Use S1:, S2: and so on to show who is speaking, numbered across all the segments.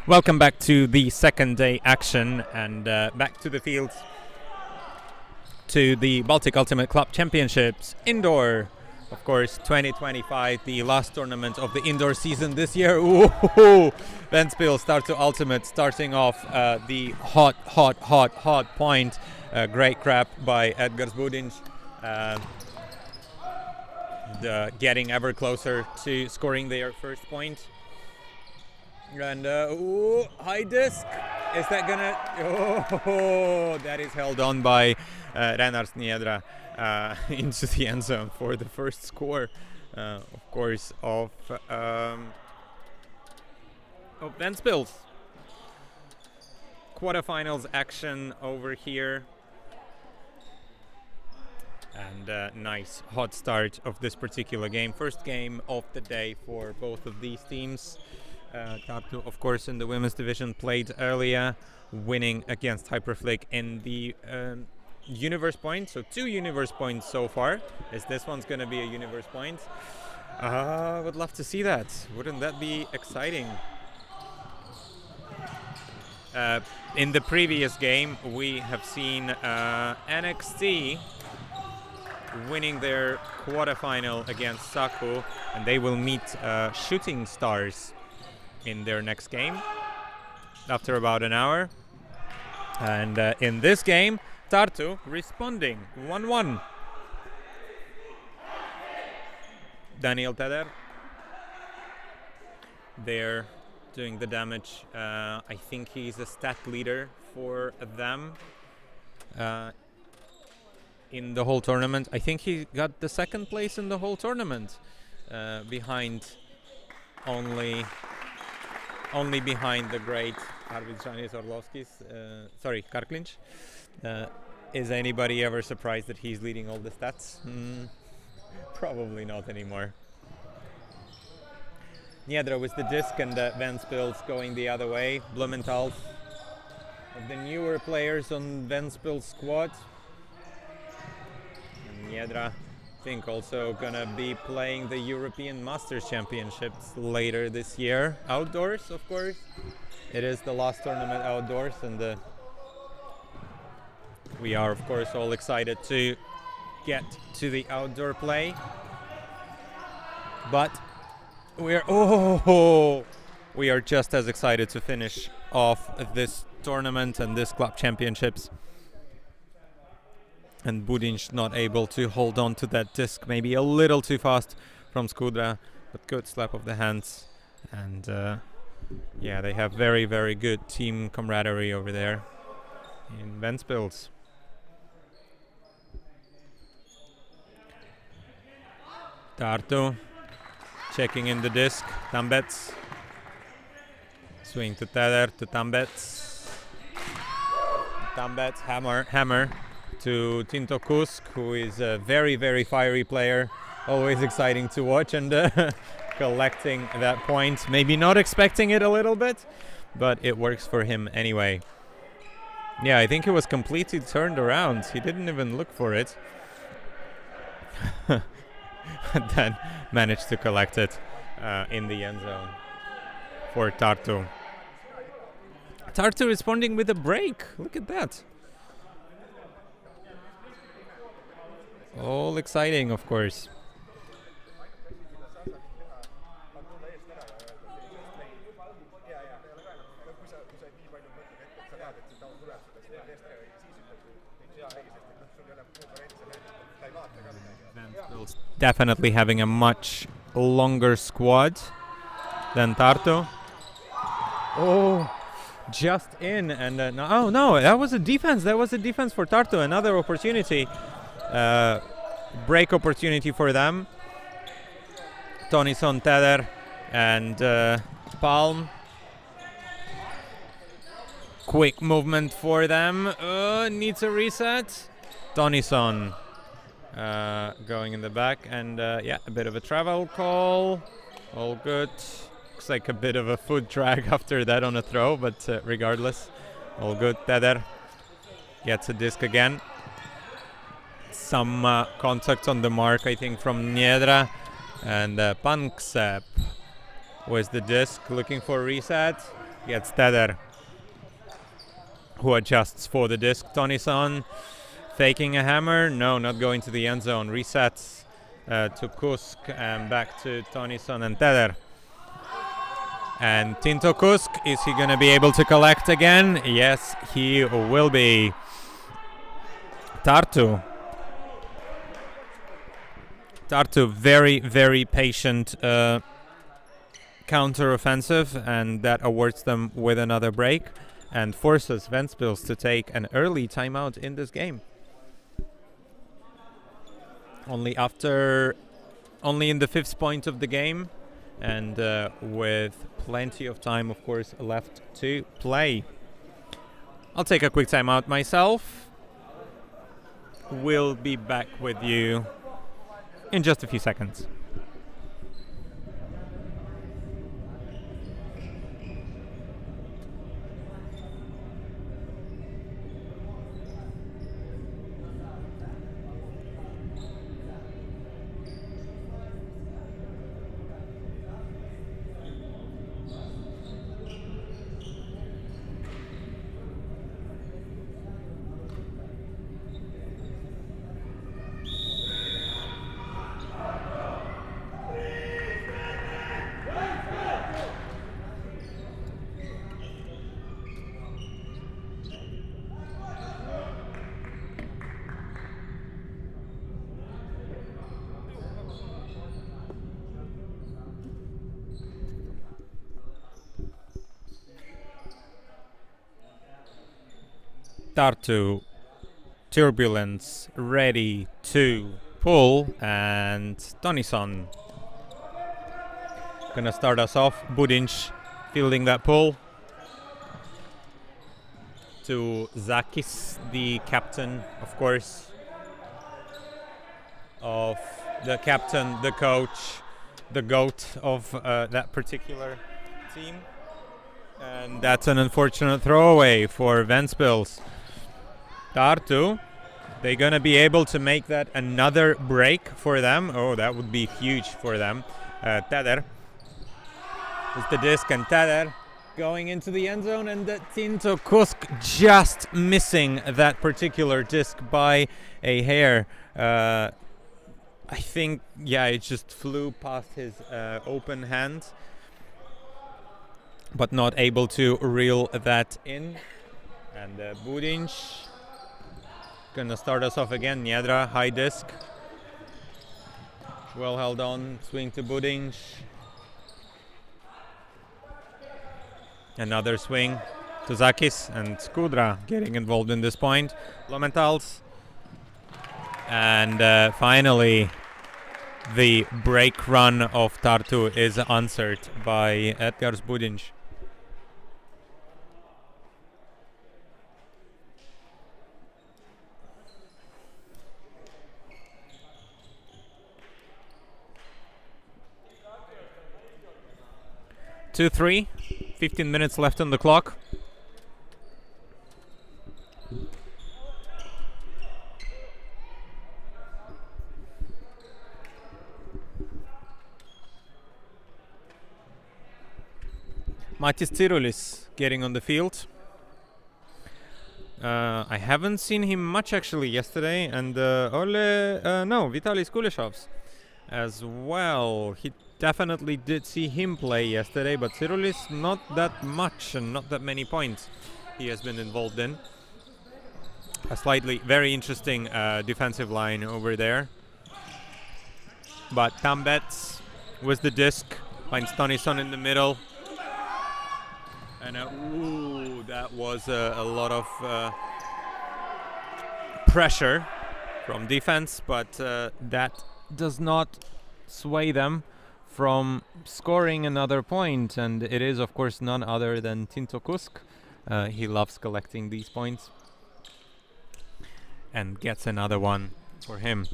S1: Welcome back to the second day action and back to the fields to the Baltic Ultimate Club Championships Indoor. Of course, 2025, the last tournament of the indoor season this year. Ooh, Ventspils Tartu Ultimate starting off the hot point. Great crap by Edgars Budins. Getting ever closer to scoring their first point. And high disc. Is that gonna? Oh, that is held on by Renars Niedra into the end zone for the first score, of course, of Ventspils. Quarterfinals action over here. And nice hot start of this particular game. First game of the day for both of these teams. Tartu, of course, in the women's division played earlier, winning against Hyperflick in the universe point. So 2 universe points so far. Is this one's going to be a universe point? I would love to see that. Wouldn't that be exciting? In the previous game, we have seen NXT winning their quarterfinal against Saku, and they will meet Shooting Stars in their next game after about an hour. And in this game, Tartu responding 1-1. Daniel Teder there doing the damage. I think he's a stat leader for them in the whole tournament. I think he got the second place in the whole tournament, behind only behind the great Arvid Janis Orlovskis, Karklinch. Is anybody ever surprised that he's leading all the stats? Probably not anymore. Niedra with the disc and Ventspils going the other way. Blumenthal, of the newer players on Ventspils squad. And Niedra, I think, also gonna be playing the European Masters Championships later this year. Outdoors, of course. It is the last tournament outdoors, and we are, of course, all excited to get to the outdoor play. But we are just as excited to finish off this tournament and this club championships. And Budins not able to hold on to that disc, maybe a little too fast from Skudra, but good slap of the hands. And yeah, they have very, very good team camaraderie over there in Ventspils. Tartu checking in the disc. Tambets. Swing to Teder, to Tambets. Tambets, hammer. To Tinto Kusk, who is a very, very fiery player. Always exciting to watch, and collecting that point. Maybe not expecting it a little bit, but it works for him anyway. Yeah, I think he was completely turned around. He didn't even look for it. And then managed to collect it in the end zone for Tartu. Tartu responding with a break. Look at that. All exciting, of course. Definitely having a much longer squad than Tartu. Oh, just in, and no, that was a defense. That was a defense for Tartu. Another opportunity. Break opportunity for them. Tonison, Teder, and Palm. Quick movement for them. Needs a reset. Tonison going in the back, and yeah, a bit of a travel call. All good. Looks like a bit of a foot drag after that on a throw, but regardless, all good. Teder gets a disc again. Some contact on the mark, I think, from Niedra, and Panksep with the disc looking for reset. Gets Teder, who adjusts for the disc. Tonison faking a hammer. No, not going to the end zone. Resets to Kusk and back to Tonison and Teder. And Tinto Kusk, is he going to be able to collect again? Yes, he will be. Tartu, very, very patient counter-offensive, and that awards them with another break and forces Ventspils to take an early timeout in this game. Only in the 5th point of the game, and with plenty of time, of course, left to play. I'll take a quick timeout myself. We'll be back with you in just a few seconds. Tartu, Turbulence, ready to pull, and Tonison gonna start us off. Budinc fielding that pull to Zakis, the captain, of course, of the captain, the coach, the GOAT of that particular team. And that's an unfortunate throwaway for Ventspils. Tartu, they're gonna be able to make that another break for them. Oh, that would be huge for them. Teder is the disc, and Teder going into the end zone, and Tinto Kusk just missing that particular disc by a hair. I think, yeah, it just flew past his open hand, but not able to reel that in. And Budinc gonna start us off again. Niedra, high disc. Well held on, swing to Budinc. Another swing to Zakis, and Skudra getting involved in this point. Lomentals. And finally, the break run of Tartu is answered by Edgars Budinc. Two, 3, 15 minutes left on the clock. Matis Tsirulis getting on the field. I haven't seen him much actually yesterday, and Vitalis Kuleshovs as well. He definitely did see him play yesterday, but Tsirulis not that much and not that many points he has been involved in. A slightly very interesting defensive line over there. But Tambets with the disc finds Tonison in the middle. And that was a lot of pressure from defense, but that does not sway them from scoring another point, and it is of course none other than Tinto Kusk. He loves collecting these points and gets another one for him.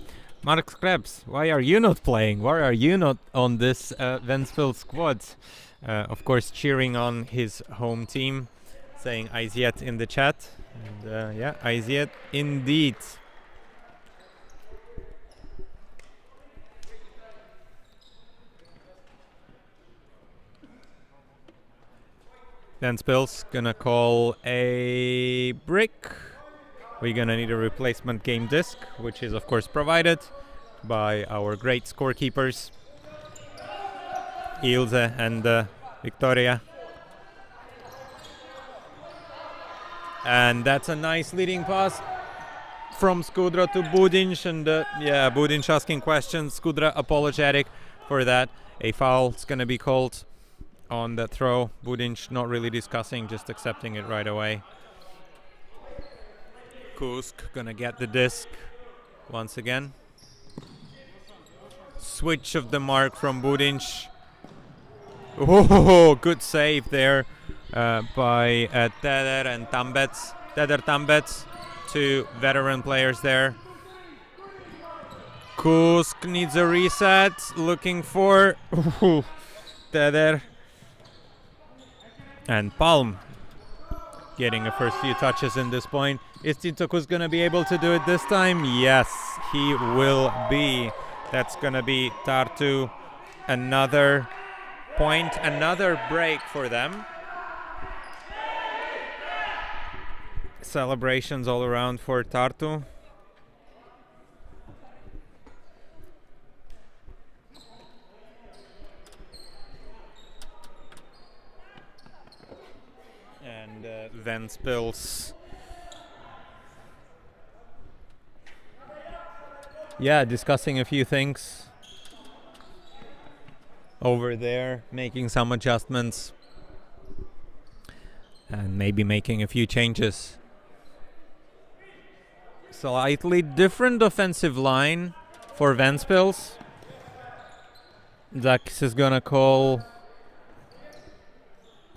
S1: Mark Krebs, why are you not playing? Why are you not on this Ventspils squad? Of course, cheering on his home team, saying Aiziet in the chat. And yeah, Aiziet indeed. Ventspils gonna call a brick. We're gonna need a replacement game disc, which is of course provided by our great scorekeepers, Ilse and Victoria. And that's a nice leading pass from Skudra to Budinj, and Budinj asking questions, Skudra apologetic for that. A foul's gonna be called on the throw. Budinj not really discussing, just accepting it right away. Kusk gonna get the disc once again. Switch of the mark from Budinj. Oh, good save there by Teder and Tambets. Teder, Tambets, two veteran players there. Kusk needs a reset, looking for Teder. And Palm getting the first few touches in this point. Is Tinto Kusk going to be able to do it this time? Yes, he will be. That's going to be Tartu. Another point, another break for them. Celebrations all around for Tartu. And Ventspils. Yeah, discussing a few things over there, making some adjustments and maybe making a few changes. Slightly different offensive line for Ventspils. Zakis is gonna call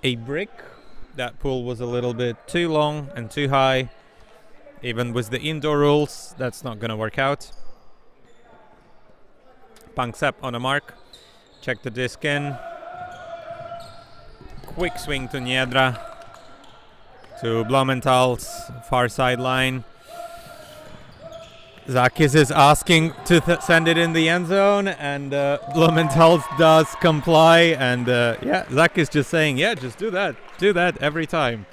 S1: a brick. That pull was a little bit too long and too high. Even with the indoor rules, that's not gonna work out. Pangsep on a mark. Check the disc in. Quick swing to Niedra. To Blumenthal's far sideline. Zakis is asking to send it in the end zone, and Blumenthal does comply. And Zakis just saying, yeah, just do that every time.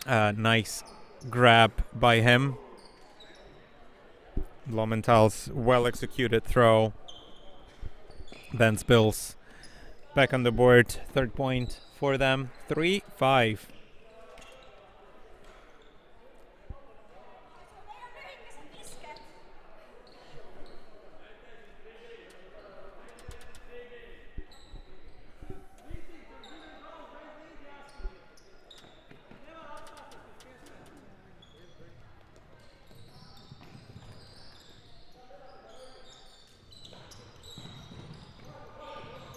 S1: Nice grab by him. Blumenthal's well executed throw. Ventspils back on the board. Third point for them. 3-5.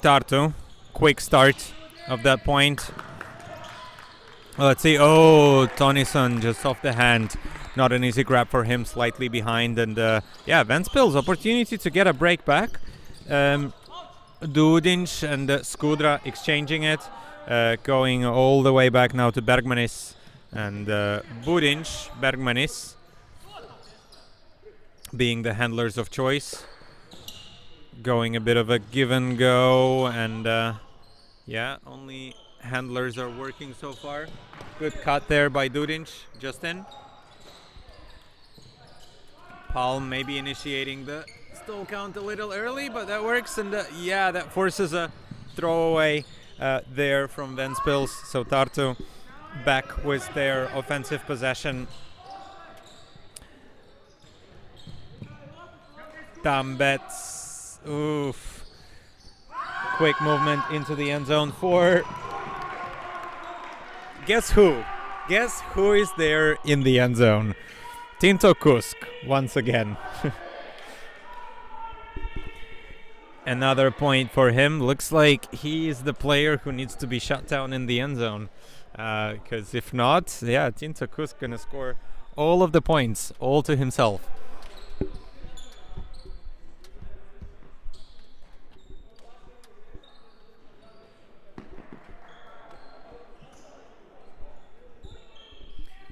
S1: Tartu, quick start of that point. Let's see. Oh, Tonison just off the hand. Not an easy grab for him, slightly behind. And Ventspils opportunity to get a break back. Dudinj and Skudra exchanging it. Going all the way back now to Bergmanis and Budinj, Bergmanis being the handlers of choice. Going a bit of a give and go, and only handlers are working so far. Good cut there by Dudinj, just in. Palm maybe initiating the stall count a little early, but that works, and that forces a throwaway there from Ventspils. So Tartu back with their offensive possession. Tambets. Oof. Quick movement into the end zone for... Guess who? Guess who is there in the end zone? Tinto Kusk, once again. Another point for him. Looks like he is the player who needs to be shut down in the end zone. Because if not, Tinto Kusk gonna score all of the points, all to himself.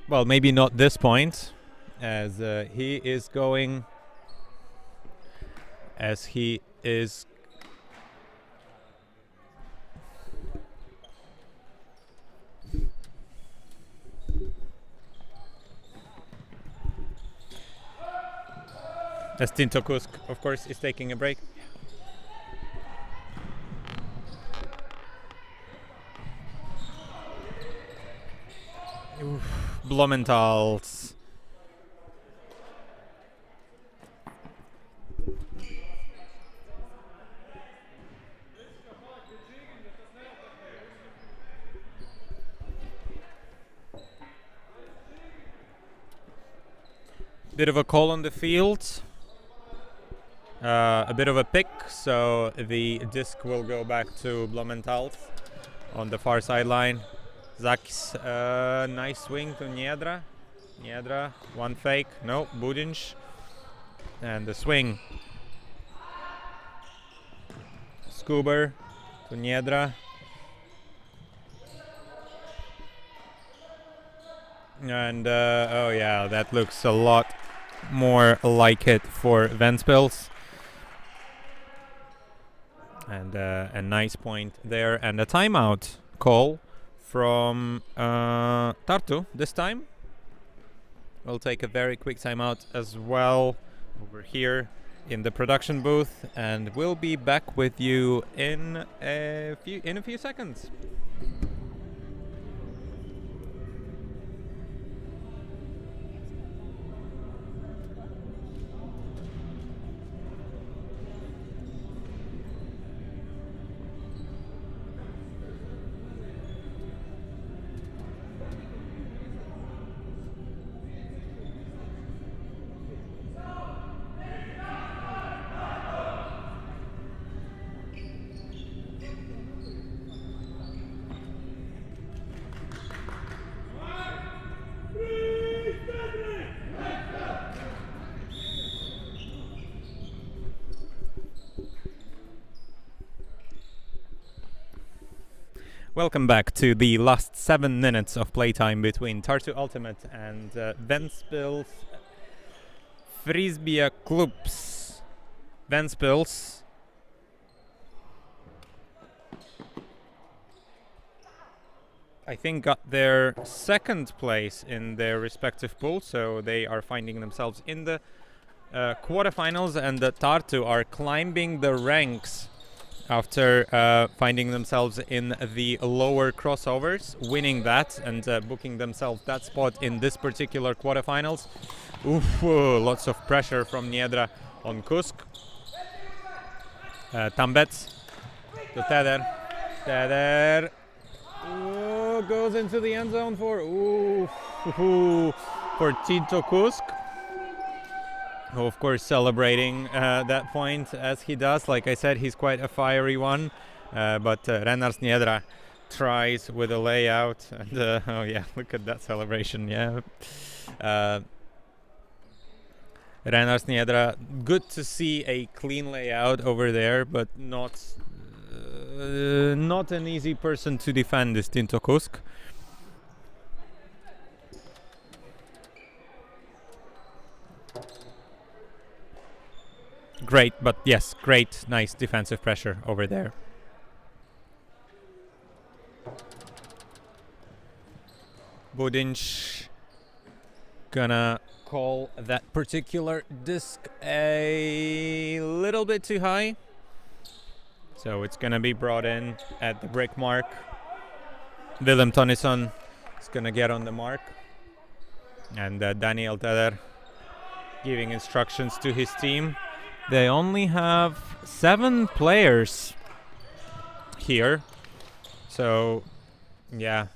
S1: Well, maybe not this point, as he is going, as he is As Tinto Kusk, of course, is taking a break. Blumenthal's. Bit of a call on the field. A bit of a pick, so the disc will go back to Blumenthal's on the far sideline. Zakis, nice swing to Niedra. Niedra, one fake, no, Budinj. And the swing. Skuber to Niedra. And, oh yeah, that looks a lot more like it for Ventspils. And a nice point there. And a timeout call from Tartu this time. We'll take a very quick timeout as well over here in the production booth, and we'll be back with you in a few seconds. Welcome back to the last 7 minutes of playtime between Tartu Ultimate and Ventspils Frisbija Clubs. Ventspils I think got their second place in their respective pool, so they are finding themselves in the quarterfinals, and the Tartu are climbing the ranks after finding themselves in the lower crossovers, winning that and booking themselves that spot in this particular quarterfinals. Oof, lots of pressure from Niedra on Kusk. Tambets to Teder. Teder goes into the end zone for Tito Kusk, who of course celebrating that point as he does. Like I said, he's quite a fiery one, but Renars Niedra tries with a layout, and oh yeah, look at that celebration. Yeah, Renars Niedra, good to see a clean layout over there, but not an easy person to defend is Tinto Kusk. Great, but yes, great, nice defensive pressure over there. Budinj gonna call that particular disc a little bit too high, so it's gonna be brought in at the brick mark. Willem Tonison is gonna get on the mark, and Daniel Teder giving instructions to his team. They only have 7 players here, so yeah,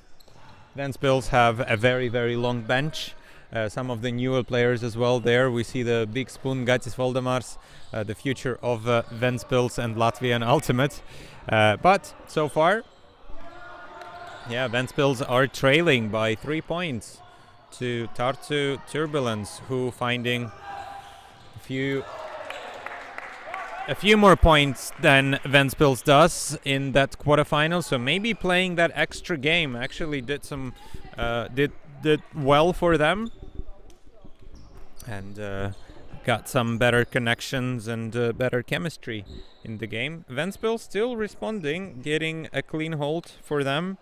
S1: Ventspils have a very, very long bench. Some of the newer players as well there. We see the big spoon, Gatis Voldemars, the future of Ventspils and Latvian Ultimate. But so far, yeah, Ventspils are trailing by 3 points to Tartu Turbulence, who finding a few more points than Ventspils does in that quarterfinal, so maybe playing that extra game actually did some did well for them, and got some better connections and better chemistry in the game. Ventspils still responding, getting a clean hold for them.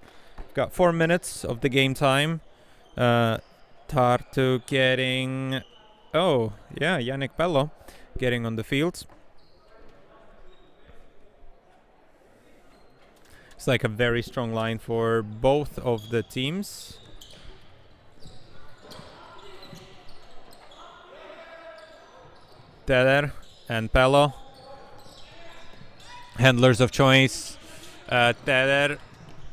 S1: Got 4 minutes of the game time. Tartu getting, oh yeah, Yannick Pello getting on the field. It's like a very strong line for both of the teams. Teder and Pello, handlers of choice. Teder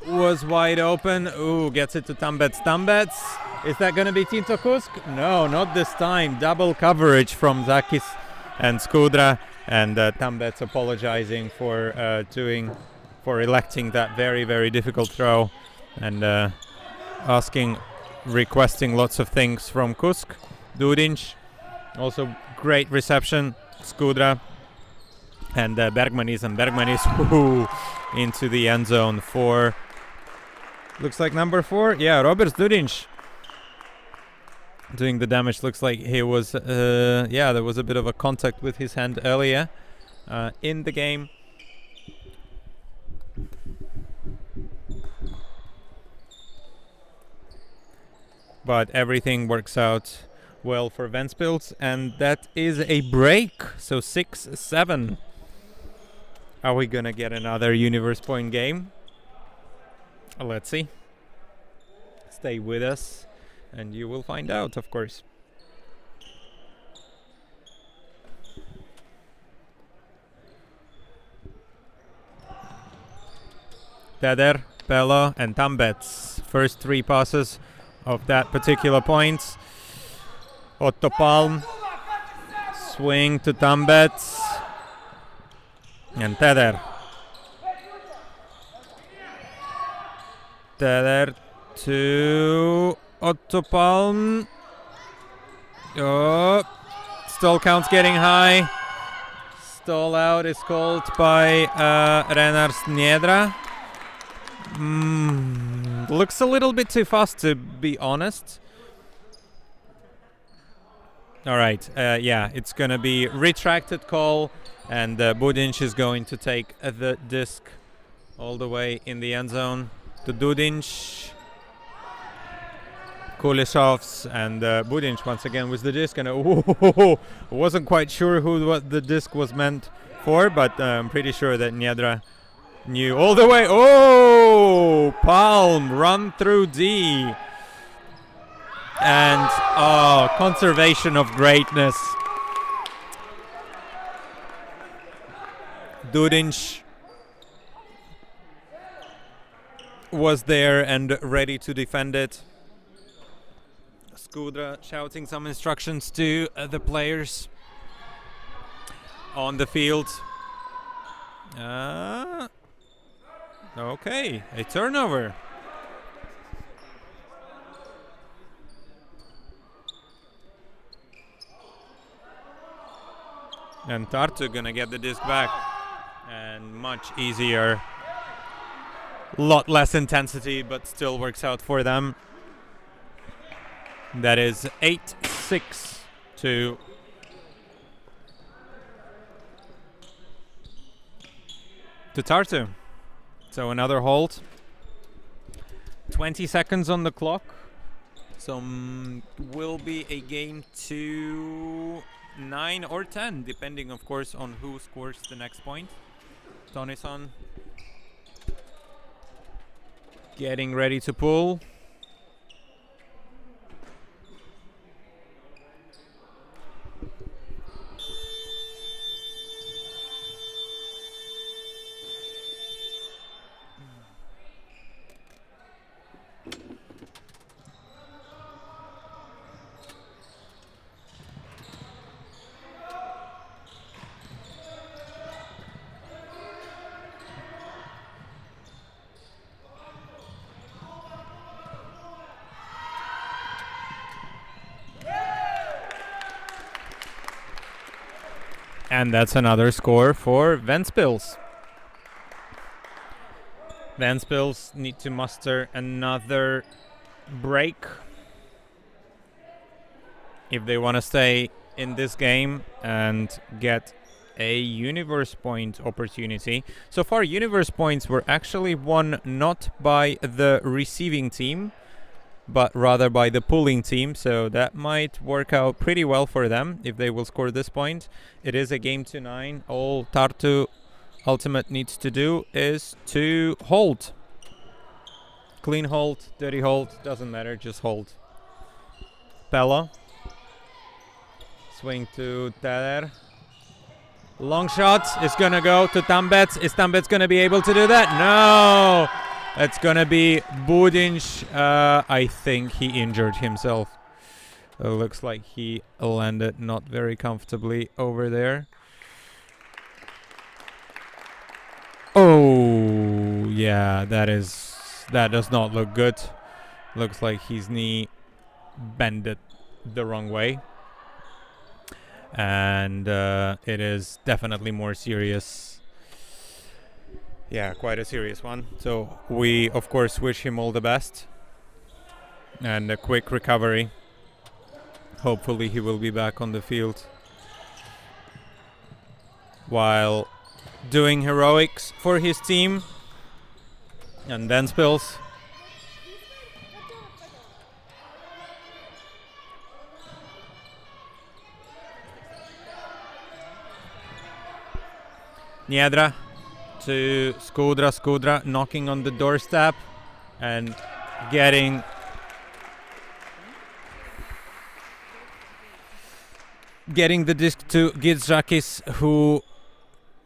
S1: was wide open. Ooh, gets it to Tambets. Tambets, is that going to be Tinto Kusk? No, not this time. Double coverage from Zakis and Skudra, and Tambets apologizing for electing that very, very difficult throw, and requesting lots of things from Kusk. Dudinch, also great reception. Skudra and Bergmanis into the end zone for, looks like number 4. Yeah, Robert Dudinch doing the damage. Looks like he was, there was a bit of a contact with his hand earlier in the game. But everything works out well for Ventspils, and that is a break. So 6-7. Are we gonna get another Universe Point game? Let's see. Stay with us and you will find out, of course. Teder, Pello and Tambets. First 3 passes of that particular point. Otto Palm, swing to Tambets and Teder. Teder to Otto Palm. Oh, stall count's getting high. Stall out is called by Renars Niedra. Looks a little bit too fast, to be honest. All right, it's gonna be retracted call, and Budinch is going to take the disc all the way in the end zone to Dudinch. Kulishovs and Budinch once again with the disc, and wasn't quite sure what the disc was meant for, but I'm pretty sure that Niedra knew all the way. Oh, Palm run through D. And conservation of greatness. Dudinch was there and ready to defend it. Skudra shouting some instructions to the players on the field. Okay, a turnover. And Tartu gonna get the disc back, and much easier, lot less intensity, but still works out for them. That is 8-6 to Tartu. So another hold. 20 seconds on the clock. So will be a game to 9 or 10, depending, of course, on who scores the next point. Tonison getting ready to pull. And that's another score for Ventspils. Ventspils need to muster another break if they want to stay in this game and get a Universe Point opportunity. So far, Universe Points were actually won not by the receiving team, but rather by the pulling team, so that might work out pretty well for them if they will score this point. It is a game to 9. All Tartu Ultimate needs to do is to hold. Clean hold, dirty hold, doesn't matter, just hold. Pella. Swing to Teder. Long shot is gonna go to Tambets. Is Tambets gonna be able to do that? No! It's gonna be Budinj. I think he injured himself. Looks like he landed not very comfortably over there. Oh, yeah, that does not look good. Looks like his knee bended the wrong way. And it is definitely more serious. Yeah, quite a serious one. So we, of course, wish him all the best and a quick recovery. Hopefully he will be back on the field while doing heroics for his team. And Ventspils. Niedra to Skudra, knocking on the doorstep and getting the disc to Gitzakis, who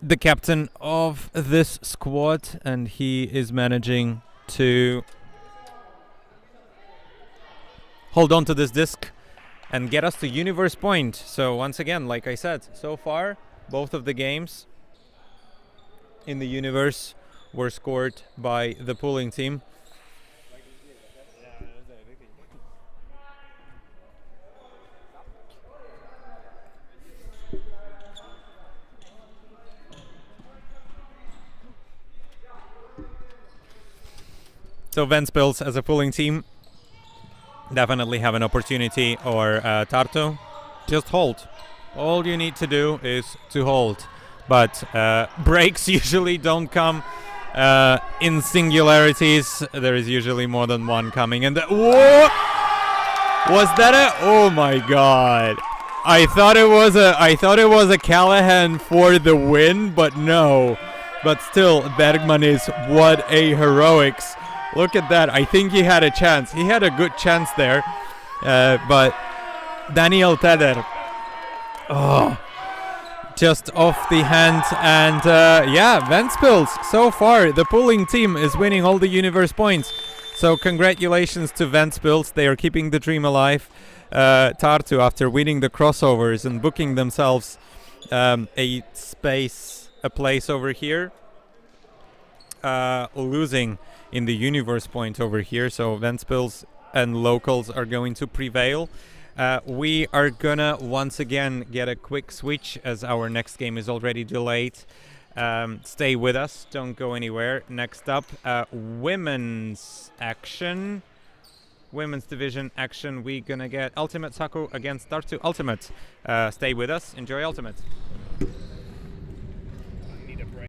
S1: the captain of this squad, and he is managing to hold on to this disc and get us to universe point. So once again, like I said, so far both of the games in the universe were scored by the pulling team. So Ventspils as a pulling team definitely have an opportunity, or Tartu, just hold. All you need to do is to hold. But breaks usually don't come in singularities. There is usually more than one coming. And whoa! Was that oh my god! I thought it was a Callahan for the win, but no. But still, Bergman is what a heroics. Look at that. I think he had a chance. He had a good chance there, but Daniel Teder. Oh. Just off the hand, and yeah, Ventspils, so far the pulling team is winning all the universe points. So congratulations to Ventspils, they are keeping the dream alive. Tartu, after winning the crossovers and booking themselves a place over here, losing in the universe point over here. So Ventspils and locals are going to prevail. We are gonna once again get a quick switch as our next game is already delayed. Stay with us, don't go anywhere. Next up, women's action. Women's division action. We're gonna get Ultimate Saku against Tartu Ultimate. Stay with us, enjoy Ultimate.